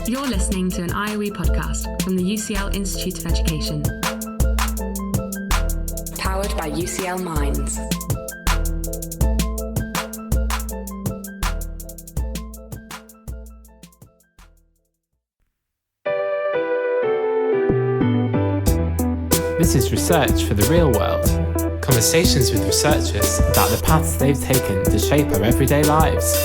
You're listening to an IOE podcast from the UCL Institute of Education. Powered by UCL Minds. This is Research for the Real World. Conversations with researchers about the paths they've taken to shape our everyday lives.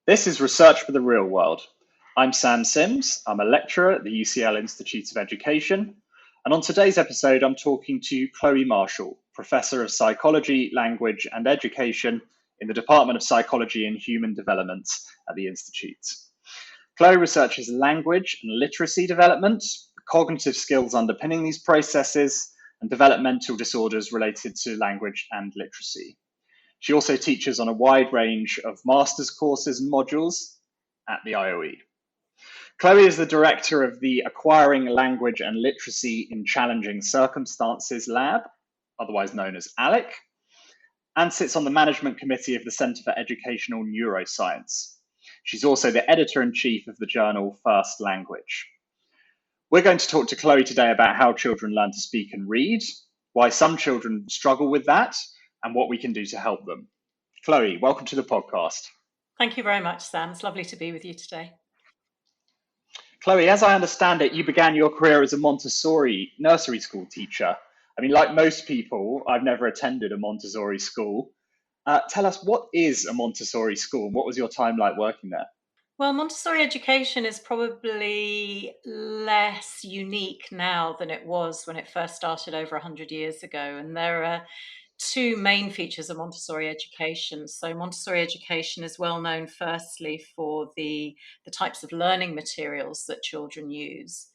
This is Research for the Real World. I'm Sam Sims. I'm a lecturer at the UCL Institute of Education. And on today's episode, I'm talking to Chloë Marshall, Professor of Psychology, Language and Education in the Department of Psychology and Human Development at the Institute. Chloë researches language and literacy development, cognitive skills underpinning these processes, and developmental disorders related to language and literacy. She also teaches on a wide range of master's courses and modules at the IOE. Chloë is the director of the Acquiring Language and Literacy in Challenging Circumstances Lab, otherwise known as ALEC, and sits on the management committee of the Centre for Educational Neuroscience. She's also the editor-in-chief of the journal First Language. We're going to talk to Chloë today about how children learn to speak and read, why some children struggle with that, and what we can do to help them. Chloë, welcome to the podcast. Thank you very much, Sam. It's lovely to be with you today. Chloë, as I understand it, you began your career as a Montessori nursery school teacher. I mean, like most people, I've never attended a Montessori school. Tell us, what is a Montessori school? What was your time like working there? Well, Montessori education is probably less unique now than it was when it first started over 100 years ago. And there are two main features of Montessori education. So Montessori education is well known firstly for the types of learning materials that children use.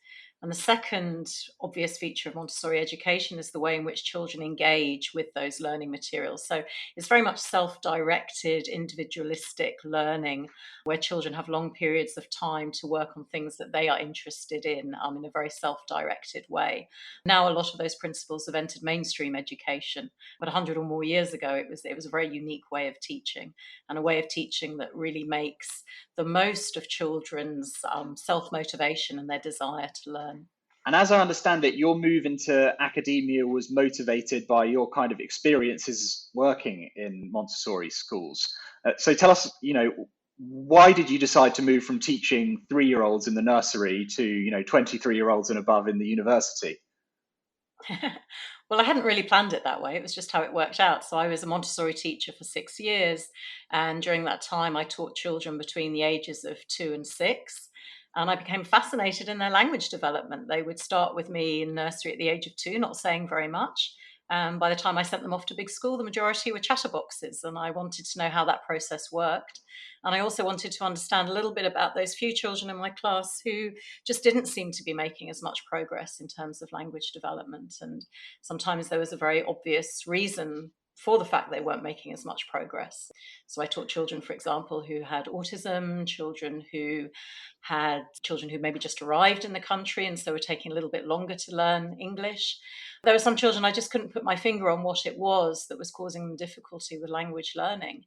And the second obvious feature of Montessori education is the way in which children engage with those learning materials. So it's very much self-directed, individualistic learning, where children have long periods of time to work on things that they are interested in a very self-directed way. Now, a lot of those principles have entered mainstream education, but 100 or more years ago, it was a very unique way of teaching, and a way of teaching that really makes the most of children's self-motivation and their desire to learn. And as I understand it, your move into academia was motivated by your kind of experiences working in Montessori schools. So tell us, why did you decide to move from teaching 3-year-olds in the nursery to, 23-year-olds and above in the university? Well, I hadn't really planned it that way. It was just how it worked out. So I was a Montessori teacher for 6 years. And during that time, I taught children between the ages of 2 and 6. And I became fascinated in their language development. They would start with me in nursery at the age of 2, not saying very much. By the time I sent them off to big school, the majority were chatterboxes, and I wanted to know how that process worked. And I also wanted to understand a little bit about those few children in my class who just didn't seem to be making as much progress in terms of language development. And sometimes there was a very obvious reason for the fact they weren't making as much progress. So I taught children, for example, who had autism, children who maybe just arrived in the country and so were taking a little bit longer to learn English. There were some children I just couldn't put my finger on what it was that was causing them difficulty with language learning.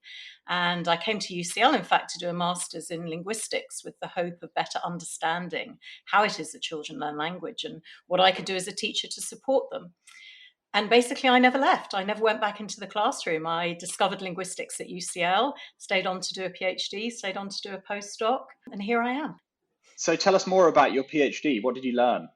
And I came to UCL, in fact, to do a master's in linguistics with the hope of better understanding how it is that children learn language and what I could do as a teacher to support them. And basically, I never left. I never went back into the classroom. I discovered linguistics at UCL, stayed on to do a PhD, stayed on to do a postdoc, and here I am. So tell us more about your PhD. What did you learn?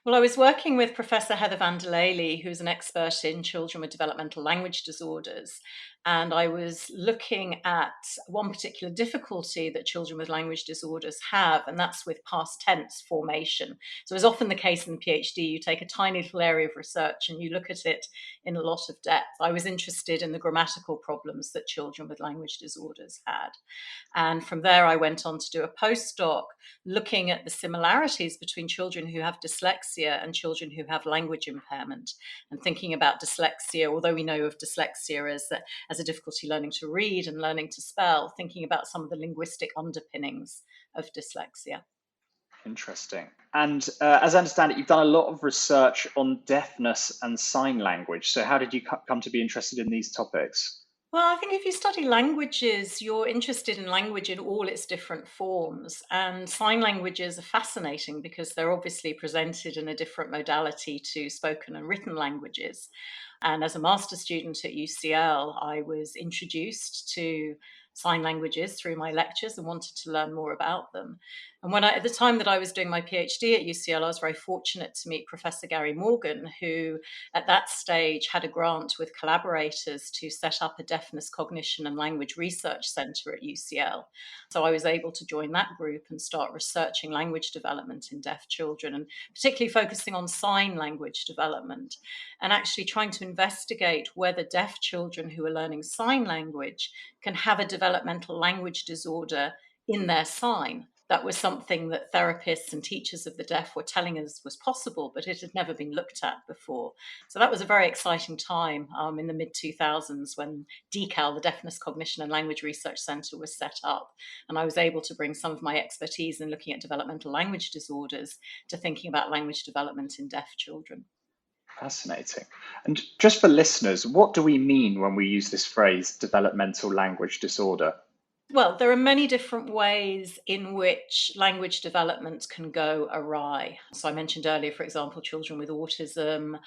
Well, I was working with Professor Heather van der Lely, who's an expert in children with developmental language disorders. And I was looking at one particular difficulty that children with language disorders have, and that's with past tense formation. So as often the case in the PhD, you take a tiny little area of research and you look at it in a lot of depth. I was interested in the grammatical problems that children with language disorders had. And from there, I went on to do a postdoc looking at the similarities between children who have dyslexia and children who have language impairment, and thinking about dyslexia, although we know of dyslexia as a difficulty learning to read and learning to spell, thinking about some of the linguistic underpinnings of dyslexia. Interesting. And as I understand it, you've done a lot of research on deafness and sign language. So how did you come to be interested in these topics? Well, I think if you study languages, you're interested in language in all its different forms. And sign languages are fascinating because they're obviously presented in a different modality to spoken and written languages. And as a master's student at UCL, I was introduced to sign languages through my lectures and wanted to learn more about them. And at the time that I was doing my PhD at UCL, I was very fortunate to meet Professor Gary Morgan, who at that stage had a grant with collaborators to set up a deafness, cognition, and language research centre at UCL. So I was able to join that group and start researching language development in deaf children, and particularly focusing on sign language development, and actually trying to investigate whether deaf children who are learning sign language can have a developmental language disorder in their sign. That was something that therapists and teachers of the deaf were telling us was possible, but it had never been looked at before. So that was a very exciting time in the mid-2000s when DCAL, the Deafness, Cognition and Language Research Centre, was set up. And I was able to bring some of my expertise in looking at developmental language disorders to thinking about language development in deaf children. Fascinating. And just for listeners, what do we mean when we use this phrase, developmental language disorder? Well, there are many different ways in which language development can go awry. So I mentioned earlier, for example, children with autism.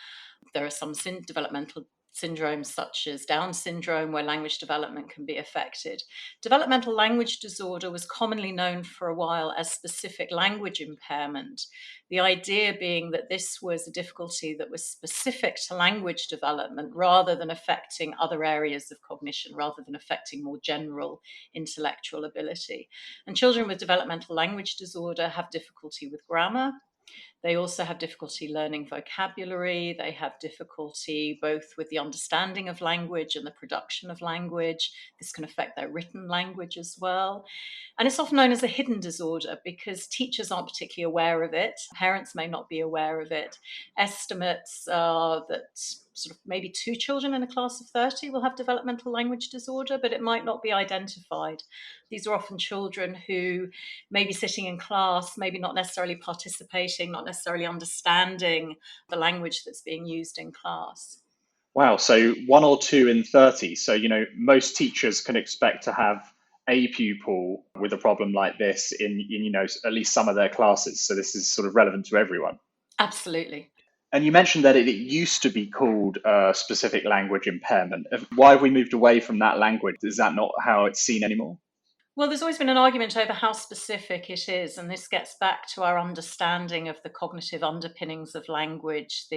There are some developmental syndromes such as Down syndrome where language development can be affected. Developmental language disorder was commonly known for a while as specific language impairment. The idea being that this was a difficulty that was specific to language development rather than affecting other areas of cognition, rather than affecting more general intellectual ability. And children with developmental language disorder have difficulty with grammar. They also have difficulty learning vocabulary. They have difficulty both with the understanding of language and the production of language. This can affect their written language as well. And it's often known as a hidden disorder because teachers aren't particularly aware of it. Parents may not be aware of it. Estimates are that sort of maybe 2 children in a class of 30 will have developmental language disorder, but it might not be identified. These are often children who may be sitting in class, maybe not necessarily participating, not necessarily understanding the language that's being used in class. Wow, so 1 or 2 in 30. So, most teachers can expect to have a pupil with a problem like this in at least some of their classes. So this is sort of relevant to everyone. Absolutely. And you mentioned that it used to be called specific language impairment. Why have we moved away from that language? Is that not how it's seen anymore? Well, there's always been an argument over how specific it is, and this gets back to our understanding of the cognitive underpinnings of language,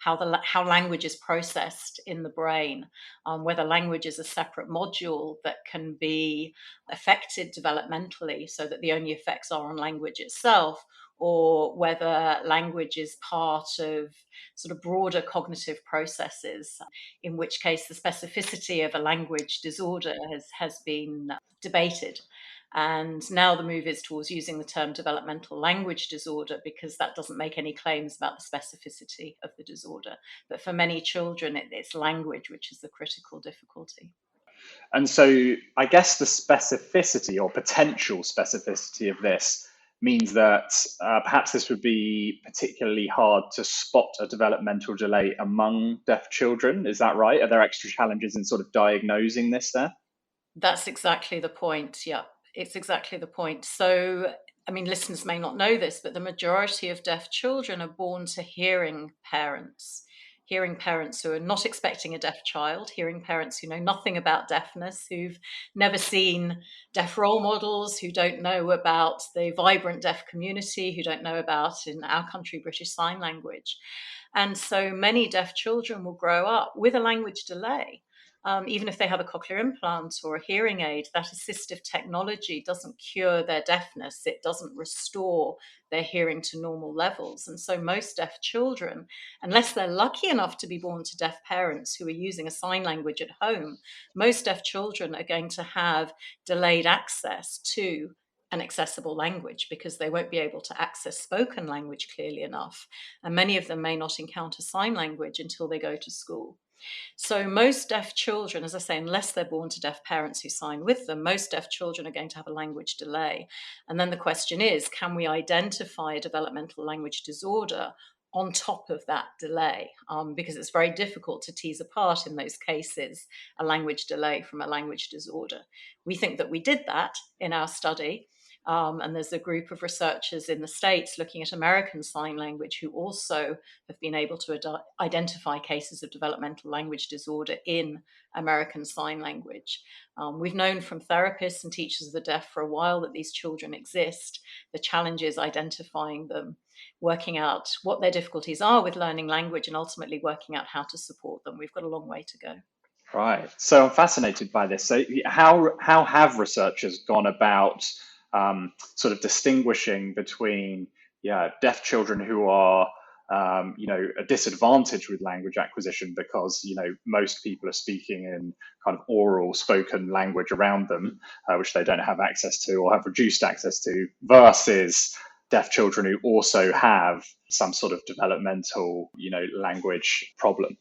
how language is processed in the brain, whether language is a separate module that can be affected developmentally, so that the only effects are on language itself, or whether language is part of sort of broader cognitive processes, in which case the specificity of a language disorder has been debated. And now the move is towards using the term developmental language disorder because that doesn't make any claims about the specificity of the disorder. But for many children, it's language which is the critical difficulty. And so I guess the specificity or potential specificity of this means that perhaps this would be particularly hard to spot a developmental delay among deaf children. Is that right? Are there extra challenges in sort of diagnosing this there? That's exactly the point. Yeah, it's exactly the point. So, I mean, listeners may not know this, but the majority of deaf children are born to hearing parents who are not expecting a deaf child, hearing parents who know nothing about deafness, who've never seen deaf role models, who don't know about the vibrant deaf community, who don't know about, in our country, British Sign Language. And so many deaf children will grow up with a language delay. Even if they have a cochlear implant or a hearing aid, that assistive technology doesn't cure their deafness. It doesn't restore their hearing to normal levels. And so most deaf children, unless they're lucky enough to be born to deaf parents who are using a sign language at home, most deaf children are going to have delayed access to an accessible language because they won't be able to access spoken language clearly enough. And many of them may not encounter sign language until they go to school. So most deaf children, as I say, unless they're born to deaf parents who sign with them, most deaf children are going to have a language delay. And then the question is, can we identify a developmental language disorder on top of that delay? Because it's very difficult to tease apart in those cases a language delay from a language disorder. We think that we did that in our study. And there's a group of researchers in the States looking at American Sign Language who also have been able to identify cases of developmental language disorder in American Sign Language. We've known from therapists and teachers of the deaf for a while that these children exist. The challenge is identifying them, working out what their difficulties are with learning language, and ultimately working out how to support them. We've got a long way to go. Right. So I'm fascinated by this. So how have researchers gone about sort of distinguishing between deaf children who are a disadvantage with language acquisition because most people are speaking in kind of oral spoken language around them, which they don't have access to or have reduced access to, versus deaf children who also have some sort of developmental language problem?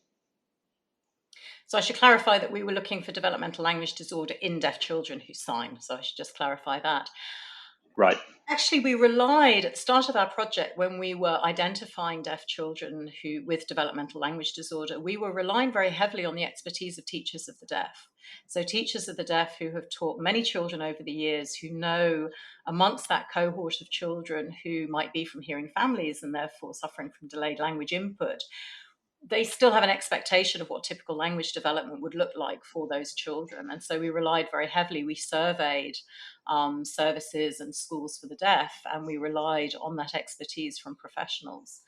So I should clarify that we were looking for developmental language disorder in deaf children who sign. So I should just clarify that. Right. Actually, we relied at the start of our project when we were identifying deaf children with developmental language disorder, we were relying very heavily on the expertise of teachers of the deaf. So teachers of the deaf who have taught many children over the years, who know amongst that cohort of children who might be from hearing families and therefore suffering from delayed language input, they still have an expectation of what typical language development would look like for those children. And so we relied very heavily. We surveyed services and schools for the deaf, and we relied on that expertise from professionals.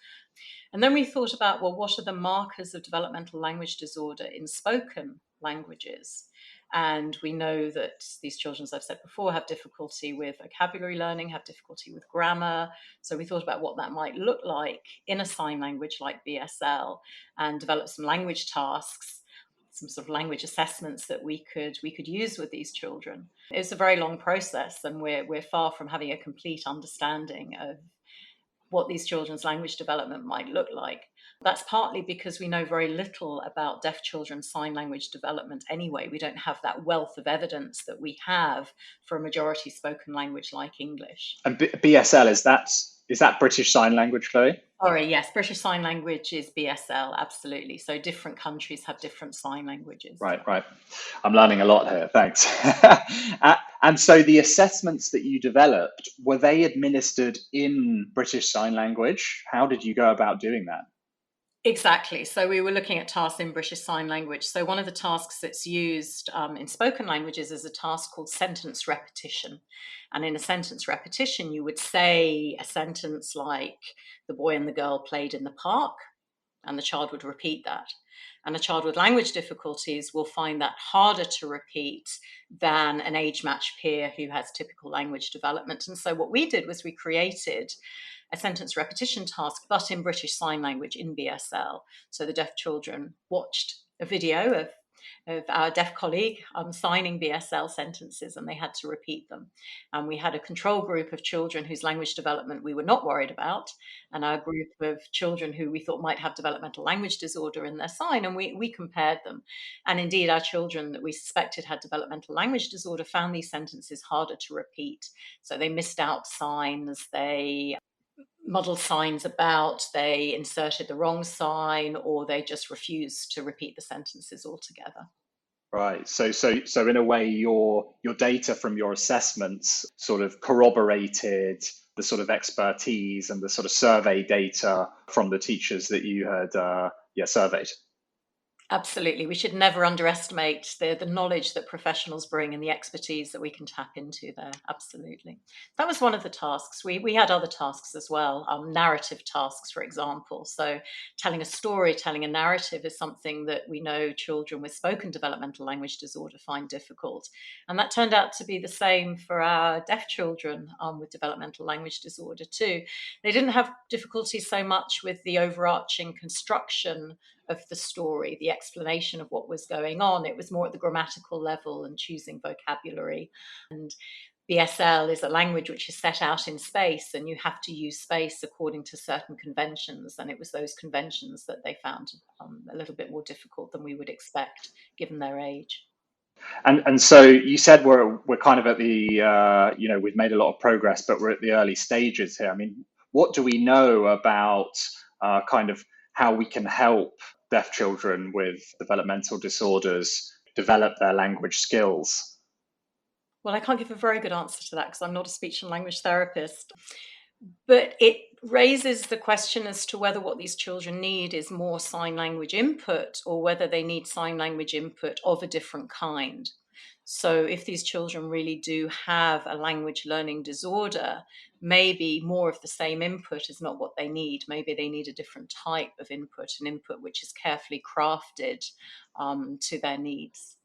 And then we thought about, well, what are the markers of developmental language disorder in spoken languages? And we know that these children, as I've said before, have difficulty with vocabulary learning, have difficulty with grammar. So we thought about what that might look like in a sign language like BSL, and developed some language tasks, some sort of language assessments that we could use with these children. It's a very long process, and we're far from having a complete understanding of what these children's language development might look like. That's partly because we know very little about deaf children's sign language development anyway. We don't have that wealth of evidence that we have for a majority spoken language like English. And BSL, is that British Sign Language, Chloe? Sorry, yes, British Sign Language is BSL, absolutely. So different countries have different sign languages. Right. I'm learning a lot here, thanks. And so the assessments that you developed, were they administered in British Sign Language? How did you go about doing that? Exactly. So we were looking at tasks in British Sign Language. So one of the tasks that's used in spoken languages is a task called sentence repetition. And in a sentence repetition, you would say a sentence like, the boy and the girl played in the park, and the child would repeat that. And a child with language difficulties will find that harder to repeat than an age-matched peer who has typical language development. And so what we did was we created a sentence repetition task, but in British Sign Language in BSL. So the deaf children watched a video of our deaf colleague signing BSL sentences, and they had to repeat them. And we had a control group of children whose language development we were not worried about, and our group of children who we thought might have developmental language disorder in their sign, and we compared them. And indeed, our children that we suspected had developmental language disorder found these sentences harder to repeat. So they missed out signs, they muddled signs about, they inserted the wrong sign, or they just refused to repeat the sentences altogether. Right. So in a way, your data from your assessments sort of corroborated the sort of expertise and the sort of survey data from the teachers that you had surveyed. Absolutely. We should never underestimate the knowledge that professionals bring and the expertise that we can tap into there. Absolutely. That was one of the tasks. We had other tasks as well, narrative tasks, for example. So telling a story, telling a narrative is something that we know children with spoken developmental language disorder find difficult. And that turned out to be the same for our deaf children with developmental language disorder too. They didn't have difficulty so much with the overarching construction of the story, the explanation of what was going on. It was more at the grammatical level and choosing vocabulary. And BSL is a language which is set out in space, and you have to use space according to certain conventions. And it was those conventions that they found a little bit more difficult than we would expect, given their age. And so you said we're kind of at the we've made a lot of progress, but we're at the early stages here. I mean, what do we know about kind of how we can help deaf children with developmental disorders develop their language skills? Well, I can't give a very good answer to that because I'm not a speech and language therapist. But it raises the question as to whether what these children need is more sign language input or whether they need sign language input of a different kind. So if these children really do have a language learning disorder, maybe more of the same input is not what they need. Maybe they need a different type of input, an input which is carefully crafted to their needs.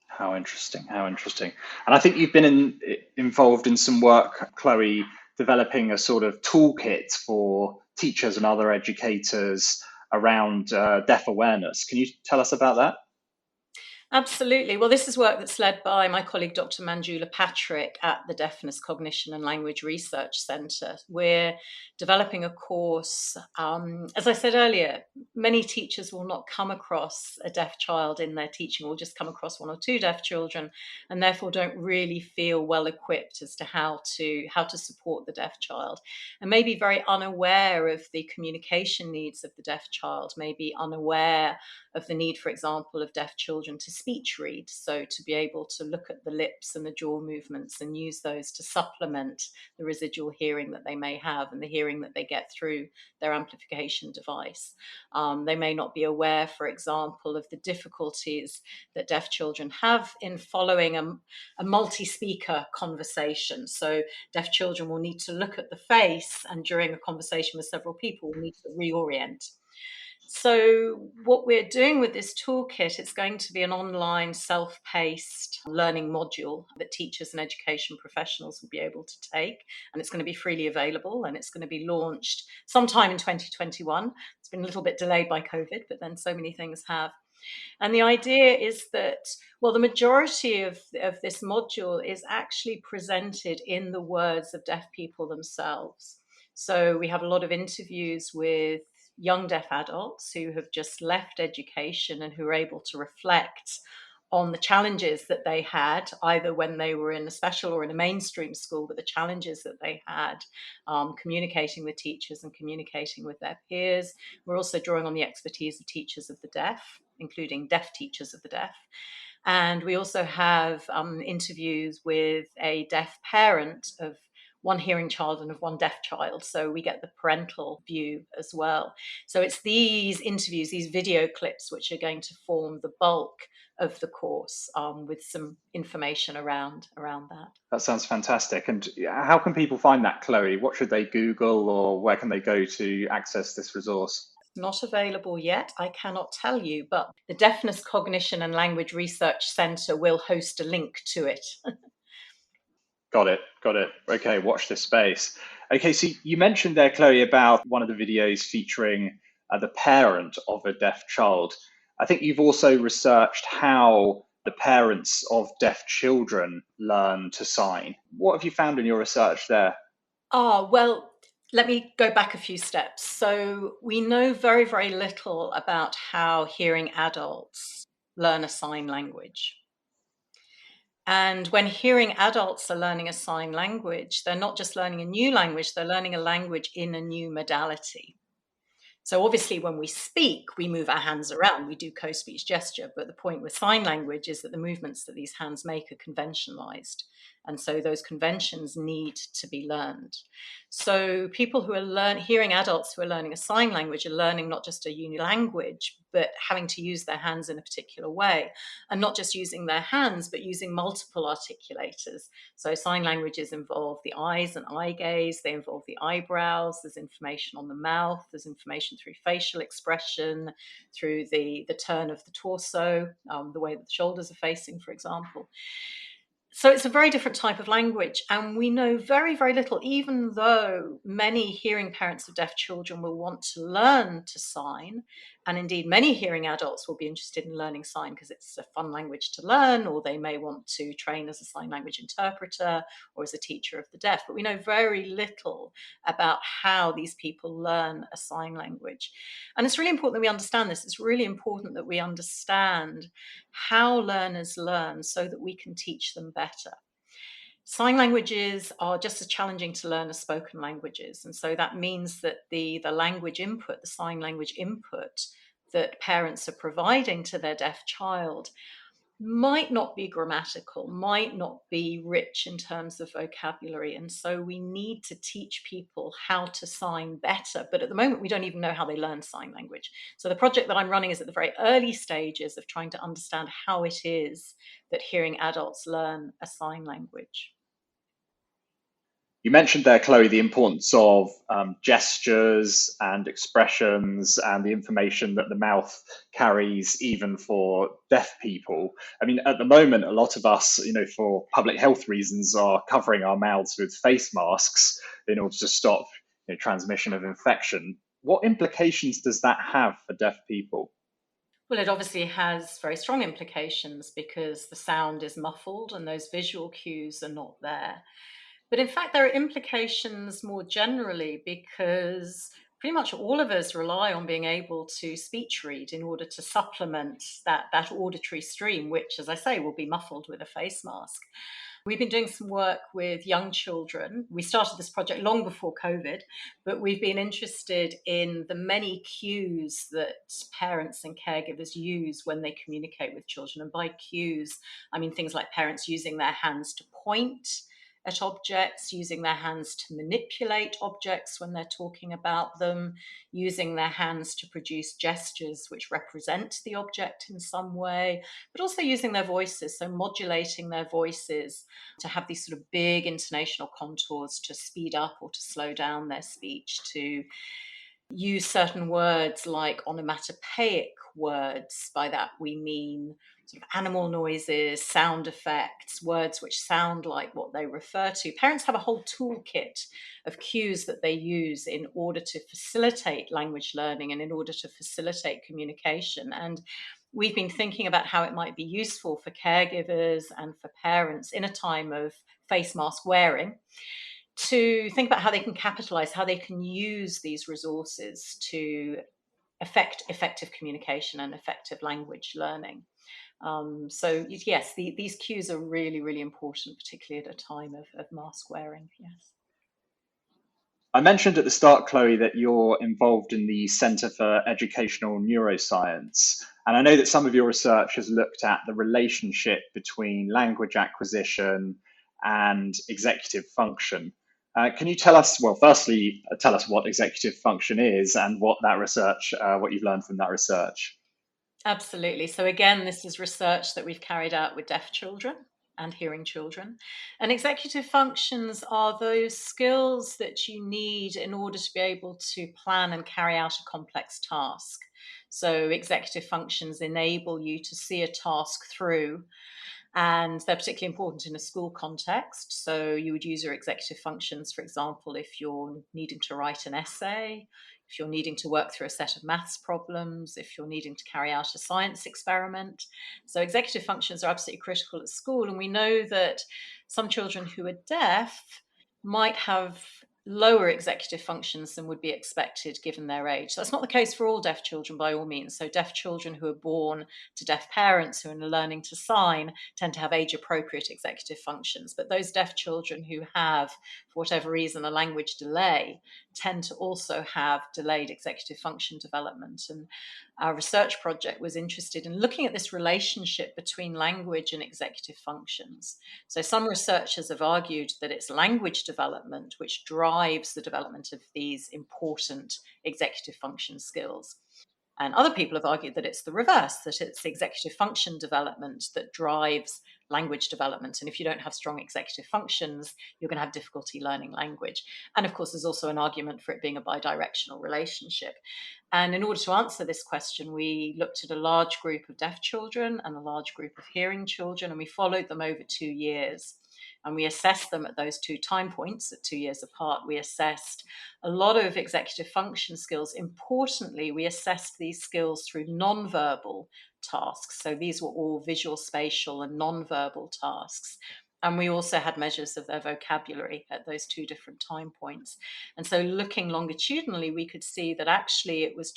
How interesting, how interesting. And I think you've been involved in some work, Chloe, developing a sort of toolkit for teachers and other educators around deaf awareness. Can you tell us about that? Absolutely. Well, this is work that's led by my colleague, Dr. Manjula Patrick at the Deafness, Cognition and Language Research Centre. We're developing a course. As I said earlier, many teachers will not come across a deaf child in their teaching, will just come across one or two deaf children, and therefore don't really feel well equipped as to how to support the deaf child, and may be very unaware of the communication needs of the deaf child, may be unaware of the need, for example, of deaf children to speech read. So to be able to look at the lips and the jaw movements and use those to supplement the residual hearing that they may have and the hearing that they get through their amplification device. They may not be aware, for example, of the difficulties that deaf children have in following a multi-speaker conversation. So deaf children will need to look at the face, and during a conversation with several people, will need to reorient. So what we're doing with this toolkit, it's going to be an online self-paced learning module that teachers and education professionals will be able to take. And it's going to be freely available, and it's going to be launched sometime in 2021. It's been a little bit delayed by COVID, but then so many things have. And the idea is that, well, the majority of this module is actually presented in the words of deaf people themselves. So we have a lot of interviews with young deaf adults who have just left education and who are able to reflect on the challenges that they had, either when they were in a special or in a mainstream school, but the challenges that they had communicating with teachers and communicating with their peers. We're also drawing on the expertise of teachers of the deaf, including deaf teachers of the deaf. And we also have interviews with a deaf parent of one hearing child and of one deaf child. So we get the parental view as well. So it's these interviews, these video clips, which are going to form the bulk of the course, with some information around that. That sounds fantastic. And how can people find that, Chloe? What should they Google, or where can they go to access this resource? Not available yet, I cannot tell you, but the Deafness, Cognition and Language Research Centre will host a link to it. Got it. Okay, watch this space. Okay, so you mentioned there, Chloe, about one of the videos featuring the parent of a deaf child. I think you've also researched how the parents of deaf children learn to sign. What have you found in your research there? Well, let me go back a few steps. So we know very, very little about how hearing adults learn a sign language. And when hearing adults are learning a sign language, they're not just learning a new language, they're learning a language in a new modality. So obviously when we speak, we move our hands around, we do co-speech gesture, but the point with sign language is that the movements that these hands make are conventionalized. And so those conventions need to be learned. So people who are hearing adults who are learning a sign language are learning not just a uni language, but having to use their hands in a particular way, and not just using their hands, but using multiple articulators. So sign languages involve the eyes and eye gaze, they involve the eyebrows, there's information on the mouth, there's information through facial expression, through the turn of the torso, the way that the shoulders are facing, for example. So it's a very different type of language, and we know very, very little, even though many hearing parents of deaf children will want to learn to sign, And indeed, many hearing adults will be interested in learning sign because it's a fun language to learn, or they may want to train as a sign language interpreter or as a teacher of the deaf. But we know very little about how these people learn a sign language. And it's really important that we understand this. It's really important that we understand how learners learn so that we can teach them better. Sign languages are just as challenging to learn as spoken languages. And so that means that the language input, the sign language input that parents are providing to their deaf child might not be grammatical, might not be rich in terms of vocabulary. And so we need to teach people how to sign better. But at the moment, we don't even know how they learn sign language. So the project that I'm running is at the very early stages of trying to understand how it is that hearing adults learn a sign language. You mentioned there, Chloe, the importance of gestures and expressions and the information that the mouth carries, even for deaf people. I mean, at the moment, a lot of us, for public health reasons, are covering our mouths with face masks in order to stop transmission of infection. What implications does that have for deaf people? Well, it obviously has very strong implications because the sound is muffled and those visual cues are not there. But in fact, there are implications more generally because pretty much all of us rely on being able to speech read in order to supplement that auditory stream, which, as I say, will be muffled with a face mask. We've been doing some work with young children. We started this project long before COVID, but we've been interested in the many cues that parents and caregivers use when they communicate with children. And by cues, I mean things like parents using their hands to point at objects, using their hands to manipulate objects when they're talking about them, using their hands to produce gestures which represent the object in some way, but also using their voices, so modulating their voices to have these sort of big intonational contours to speed up or to slow down their speech, to use certain words like onomatopoeic words. By that we mean sort of animal noises, sound effects, words which sound like what they refer to. Parents have a whole toolkit of cues that they use in order to facilitate language learning and in order to facilitate communication. And we've been thinking about how it might be useful for caregivers and for parents in a time of face mask wearing to think about how they can capitalize, how they can use these resources to affect effective communication and effective language learning. So yes, these cues are really, really important, particularly at a time of mask wearing. Yes. I mentioned at the start, Chloe, that you're involved in the Centre for Educational Neuroscience. And I know that some of your research has looked at the relationship between language acquisition and executive function. Can you tell us, well, firstly, tell us what executive function is and what that research, what you've learned from that research? Absolutely. So again, this is research that we've carried out with deaf children and hearing children. And executive functions are those skills that you need in order to be able to plan and carry out a complex task. So executive functions enable you to see a task through, and they're particularly important in a school context. So you would use your executive functions, for example, if you're needing to write an essay, if you're needing to work through a set of maths problems, if you're needing to carry out a science experiment. So executive functions are absolutely critical at school. And we know that some children who are deaf might have lower executive functions than would be expected given their age. So that's not the case for all deaf children by all means. So deaf children who are born to deaf parents who are learning to sign tend to have age appropriate executive functions. But those deaf children who have, for whatever reason, a language delay tend to also have delayed executive function development. And our research project was interested in looking at this relationship between language and executive functions. So some researchers have argued that it's language development which drives the development of these important executive function skills. And other people have argued that it's the reverse, that it's executive function development that drives language development. And if you don't have strong executive functions, you're going to have difficulty learning language. And of course, there's also an argument for it being a bidirectional relationship. And in order to answer this question, we looked at a large group of deaf children and a large group of hearing children, and we followed them over 2 years. And we assessed them at those 2 time points, at 2 years apart. We assessed a lot of executive function skills. Importantly, we assessed these skills through non-verbal tasks. So these were all visual, spatial, and non-verbal tasks. And we also had measures of their vocabulary at those 2 different time points. And so looking longitudinally, we could see that actually it was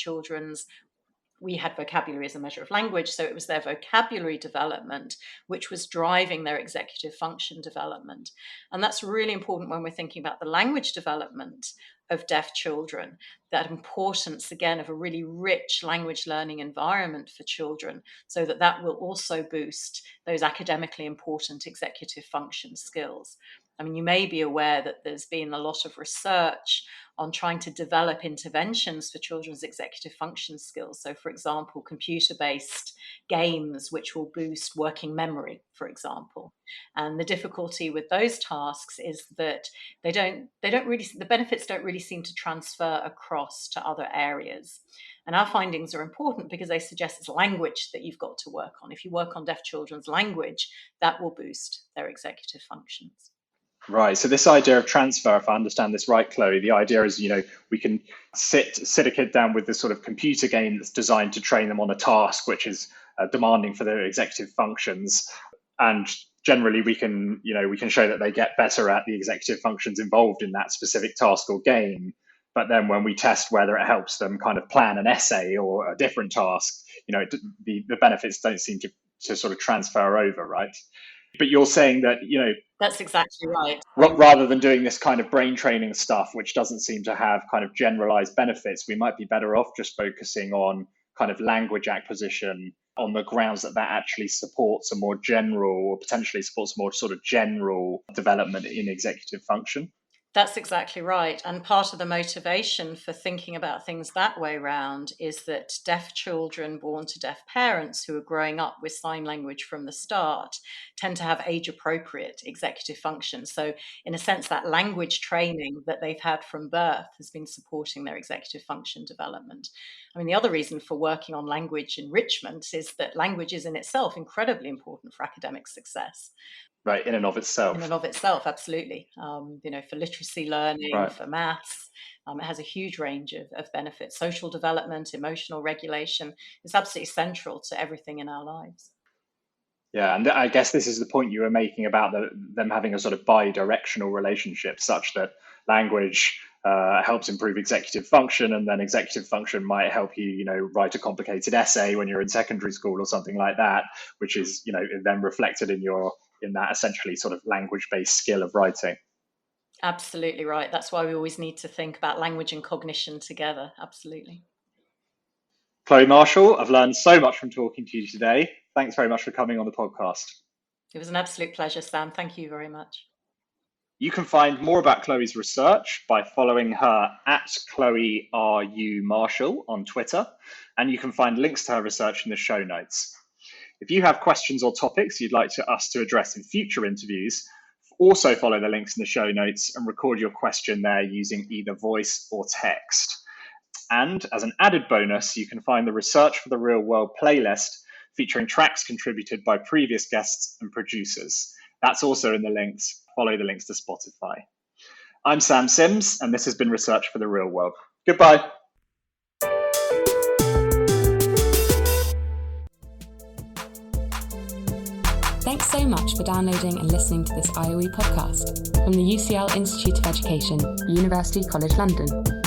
we had vocabulary as a measure of language, so it was their vocabulary development which was driving their executive function development. And that's really important when we're thinking about the language development of deaf children, that importance, again, of a really rich language learning environment for children, so that will also boost those academically important executive function skills. I mean, you may be aware that there's been a lot of research on trying to develop interventions for children's executive function skills. So, for example, computer-based games which will boost working memory, for example. And the difficulty with those tasks is that the benefits don't really seem to transfer across to other areas. And our findings are important because they suggest it's language that you've got to work on. If you work on deaf children's language, that will boost their executive functions. Right. So this idea of transfer, if I understand this right, Chloe, the idea is, we can sit a kid down with this sort of computer game that's designed to train them on a task which is demanding for their executive functions. And generally we can show that they get better at the executive functions involved in that specific task or game. But then when we test whether it helps them kind of plan an essay or a different task, the benefits don't seem to sort of transfer over, right? But you're saying that, that's exactly right. Rather than doing this kind of brain training stuff, which doesn't seem to have kind of generalized benefits, we might be better off just focusing on kind of language acquisition on the grounds that actually supports a more general, or potentially supports a more sort of general development in executive function. That's exactly right. And part of the motivation for thinking about things that way round is that deaf children born to deaf parents who are growing up with sign language from the start tend to have age-appropriate executive function. So in a sense, that language training that they've had from birth has been supporting their executive function development. I mean, the other reason for working on language enrichment is that language is in itself incredibly important for academic success. Right, in and of itself. In and of itself, absolutely. For literacy learning, right. For maths, it has a huge range of benefits. Social development, emotional regulation is absolutely central to everything in our lives. Yeah, and I guess this is the point you were making about them having a sort of bi-directional relationship, such that language helps improve executive function, and then executive function might help you, write a complicated essay when you're in secondary school or something like that, which is, then reflected in that essentially sort of language-based skill of writing. Absolutely right. That's why we always need to think about language and cognition together. Absolutely. Chloë Marshall, I've learned so much from talking to you today. Thanks very much for coming on the podcast. It was an absolute pleasure, Sam. Thank you very much. You can find more about Chloe's research by following her at Chloë RU Marshall on Twitter, and you can find links to her research in the show notes. If you have questions or topics you'd like us to address in future interviews, also follow the links in the show notes and record your question there using either voice or text. And as an added bonus, you can find the Research for the Real World playlist featuring tracks contributed by previous guests and producers. That's also in the links. Follow the links to Spotify. I'm Sam Sims, and this has been Research for the Real World. Goodbye. Thanks so much for downloading and listening to this IOE podcast from the UCL Institute of Education, University College London.